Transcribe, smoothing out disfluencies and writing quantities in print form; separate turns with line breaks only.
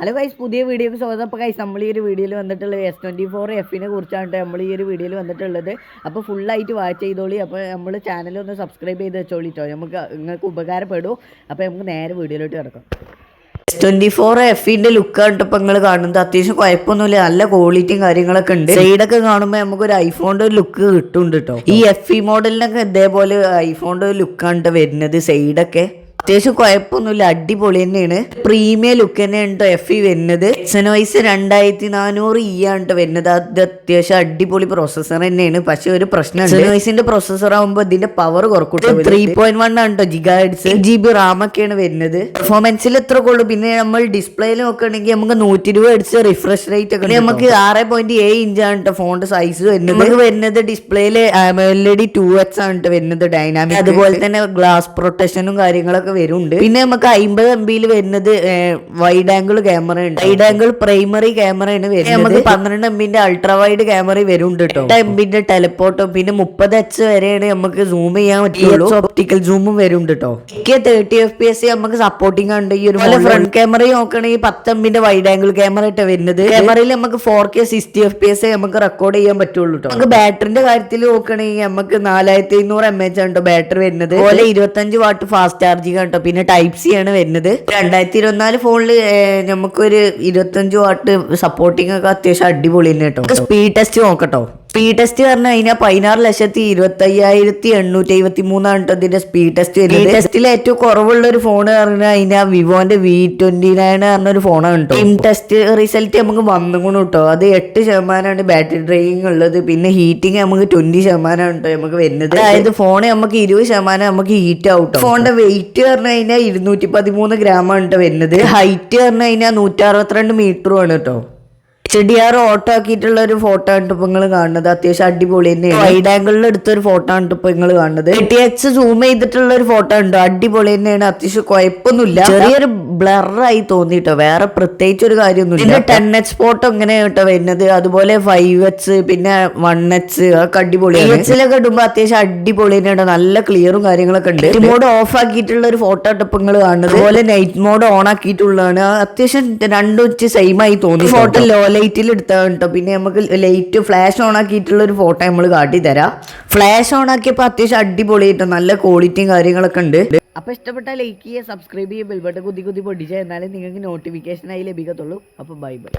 Hello guys, പുതിയ വീഡിയോക്ക് സ്വാഗതം. അപ്പോൾ ഗൈസ്, നമ്മൾ ഈ ഒരു വീഡിയോയിൽ വന്നിട്ടുള്ളത് S24Fനെ കുറിച്ചാണ് നമ്മൾ ഈ ഒരു വീഡിയോയിൽ വന്നിട്ടുള്ളത്. അപ്പോൾ ഫുള്ളായിട്ട് വാച്ച് ചെയ്തോളി. അപ്പോൾ നമ്മൾ ചാനലൊന്ന് സബ്സ്ക്രൈബ് ചെയ്ത് വെച്ചോളിട്ടോ, നിങ്ങൾക്ക് ഉപകാരപ്പെടും. അപ്പോൾ നമുക്ക് നേരെ വീഡിയോയിലോട്ട് കിടക്കാം. S24Fന്റെ ലുക്ക് കണ്ടപ്പോൾ നിങ്ങൾ കാണുന്നത് അത്യാവശ്യം കുഴപ്പമൊന്നുമില്ല, നല്ല ക്വാളിറ്റിയും കാര്യങ്ങളൊക്കെ ഉണ്ട്. സൈഡൊക്കെ കാണുമ്പോൾ നമുക്കൊരു ഐഫോണിൻ്റെ ഒരു ലുക്ക് കിട്ടുന്നുണ്ട് കേട്ടോ. ഈ FE മോഡലിനൊക്കെ ഇതേപോലെ ഐഫോണിൻ്റെ ഒരു ലുക്കാണ് വരുന്നത്. സൈഡൊക്കെ അത്യാവശ്യം കുഴപ്പമൊന്നുമില്ല, അടിപൊളി തന്നെയാണ്. പ്രീമിയം ലുക്ക് തന്നെയാണ് കേട്ടോ FE വരുന്നത്. Exynos 2400E ആണ് കേട്ടോ വരുന്നത്. അത് അത്യാവശ്യം അടിപൊളി പ്രൊസസ്സർ തന്നെയാണ്. പക്ഷെ ഒരു പ്രശ്നം, Exynosന്റെ പ്രൊസസ്സർ ആകുമ്പോൾ ഇതിന്റെ പവർ കുറക്കും. 3.1 ആണ് കേട്ടോ GHz, 8GB RAM ഒക്കെയാണ് വരുന്നത്. പെർഫോമൻസിൽ എത്ര കൊള്ളു. പിന്നെ നമ്മൾ ഡിസ്പ്ലേയിൽ നോക്കുകയാണെങ്കിൽ നമുക്ക് 120 Hz റിഫ്രഷ് റേറ്റ് ഒക്കെ. നമുക്ക് 6.7 ഇഞ്ച് ആണ് കേട്ടോ ഫോണിന്റെ സൈസ് വരുന്നത്. നമുക്ക് വരുന്നത് ഡിസ്പ്ലേയിൽ AMOLED 2X ആണ് കേട്ടോ വരുന്നത്, ഡൈനാമിക്. അതുപോലെ തന്നെ ഗ്ലാസ് പ്രൊട്ടക്ഷനും കാര്യങ്ങളൊക്കെ വരുന്നുണ്ട്. പിന്നെ നമുക്ക് 50 MB വരുന്നത് വൈഡ് ആംഗിൾ ക്യാമറ ഉണ്ട്. വൈഡ് ആംഗിൾ പ്രൈമറി ക്യാമറയാണ് വരുന്നത്. നമുക്ക് 12 MB അൾട്രാ വൈഡ് ക്യാമറ വരുന്നുണ്ട് കേട്ടോ. 8 MB ടെലപ്പോർട്ടും പിന്നെ 30H വരെയാണ് നമുക്ക് സൂം ചെയ്യാൻ പറ്റുള്ളൂ. ഓപ്റ്റിക്കൽ സൂമും വരുന്നുണ്ട് കേട്ടോ. 30 FPS നമുക്ക് സപ്പോർട്ടിംഗ് ഉണ്ട്. ഈ ഒരു ഫ്രണ്ട് ക്യാമറ നോക്കുകയാണെങ്കിൽ 10 MB വൈഡ് ആംഗിൾ ക്യാമറ ആയിട്ട് വരുന്നത്. ക്യാമറയിൽ നമുക്ക് 4K 60 FPS നമുക്ക് റെക്കോർഡ് ചെയ്യാൻ പറ്റുള്ളൂ കേട്ടോ. നമുക്ക് ബാറ്ററിന്റെ കാര്യത്തിൽ നോക്കുകയാണെങ്കിൽ നമുക്ക് 4500 mAh ആണ് ബാറ്ററി വരുന്നത്. അതുപോലെ 25 വാട്ട് ഫാസ്റ്റ് ചാർജിങ് കേട്ടോ. പിന്നെ Type-C ആണ് വരുന്നത്. 2024 ഫോണിൽ നമുക്കൊരു 25 വാട്ട് സപ്പോർട്ടിംഗ് ഒക്കെ അത്യാവശ്യം അടിപൊളി തന്നെ കേട്ടോ. സ്പീഡ് ടെസ്റ്റ് നോക്കട്ടോ. സ്പീഡ് ടെസ്റ്റ് പറഞ്ഞു കഴിഞ്ഞാൽ 16,25,873 ആണ് ഇതിന്റെ സ്പീഡ് ടെസ്റ്റ് വരുന്നത്. ടെസ്റ്റിൽ ഏറ്റവും കുറവുള്ള ഒരു ഫോൺ പറഞ്ഞു കഴിഞ്ഞാൽ വിവോന്റെ V29 പറഞ്ഞൊരു ഫോണാണ് കേട്ടോ. ടെസ്റ്റ് റിസൾട്ട് നമുക്ക് വന്നുകൊണ്ട് കേട്ടോ. അത് 8% ബാറ്ററി ഡ്രെയിനിങ് ഉള്ളത്. പിന്നെ ഹീറ്റിംഗ് നമുക്ക് 20% കേട്ടോ നമുക്ക് വരുന്നത്. അതായത് ഫോൺ നമുക്ക് 20% നമുക്ക് ഹീറ്റ് ആവും. ഫോണിന്റെ വെയിറ്റ് പറഞ്ഞു കഴിഞ്ഞാൽ 213 ഗ്രാമാണ് കേട്ടോ വരുന്നത്. ഹൈറ്റ് പറഞ്ഞു കഴിഞ്ഞാൽ 162 മീറ്ററും ആണ് കേട്ടോ. HDR ഓട്ടോ ആക്കിയിട്ടുള്ള ഒരു ഫോട്ടോ ആണ് ഇപ്പൊ നിങ്ങൾ കാണുന്നത്. അത്യാവശ്യം അടിപൊളി തന്നെയാണ്. വൈഡ് ആംഗിളിൽ എടുത്തൊരു ഫോട്ടോ ആണ് ഇപ്പൊ നിങ്ങൾ കാണുന്നത്. 30X സൂം ചെയ്തിട്ടുള്ള ഒരു ഫോട്ടോ ഉണ്ട്, അടിപൊളി തന്നെയാണ്. അത്യാവശ്യം കുഴപ്പമൊന്നുമില്ല, ചെറിയൊരു ബ്ലറായി തോന്നിട്ടോ, വേറെ പ്രത്യേകിച്ച് ഒരു കാര്യമൊന്നുമില്ല. 10H ഫോട്ടോ ഇങ്ങനെ കേട്ടോ വരുന്നത്. അതുപോലെ 5H പിന്നെ 1H ഒക്കെ അടിപൊളിയാണ്. HLൊക്കെ ഇടുമ്പോൾ അത്യാവശ്യം അടിപൊളി തന്നെയാണ്, നല്ല ക്ലിയറും കാര്യങ്ങളൊക്കെ ഉണ്ട്. മോഡ് ഓഫ് ആക്കിയിട്ടുള്ള ഒരു ഫോട്ടോ ഇപ്പൊ നിങ്ങൾ കാണുന്നത്. അതുപോലെ നൈറ്റ് മോഡ് ഓൺ ആക്കിയിട്ടുള്ളതാണ്. അത്യാവശ്യം രണ്ടും സെയിം ആയി തോന്നി. ഫോട്ടോ ലോ ലൈറ്റിൽ എടുത്താണ് കേട്ടോ. പിന്നെ നമുക്ക് ലൈറ്റ് ഫ്ലാഷ് ഓൺ ആക്കിയിട്ടുള്ള ഒരു ഫോട്ടോ നമ്മൾ കാട്ടി തരാം. ഫ്ലാഷ് ഓൺ ആക്കിയപ്പോൾ അത്യാവശ്യം അടിപൊളിയായിട്ടോ, നല്ല ക്വാളിറ്റിയും കാര്യങ്ങളൊക്കെ ഉണ്ട്. അപ്പോൾ ഇഷ്ടപ്പെട്ടാൽ ലൈക്ക് ചെയ്യുക, സബ്സ്ക്രൈബ് ചെയ്യുക, ബെൽ ബട്ടൺ കുത്തി പൊടിച്ചാൽ എന്നാലേ നിങ്ങൾക്ക് നോട്ടിഫിക്കേഷനായി ലഭിക്കത്തുള്ളൂ. അപ്പോൾ ബൈ ബൈ.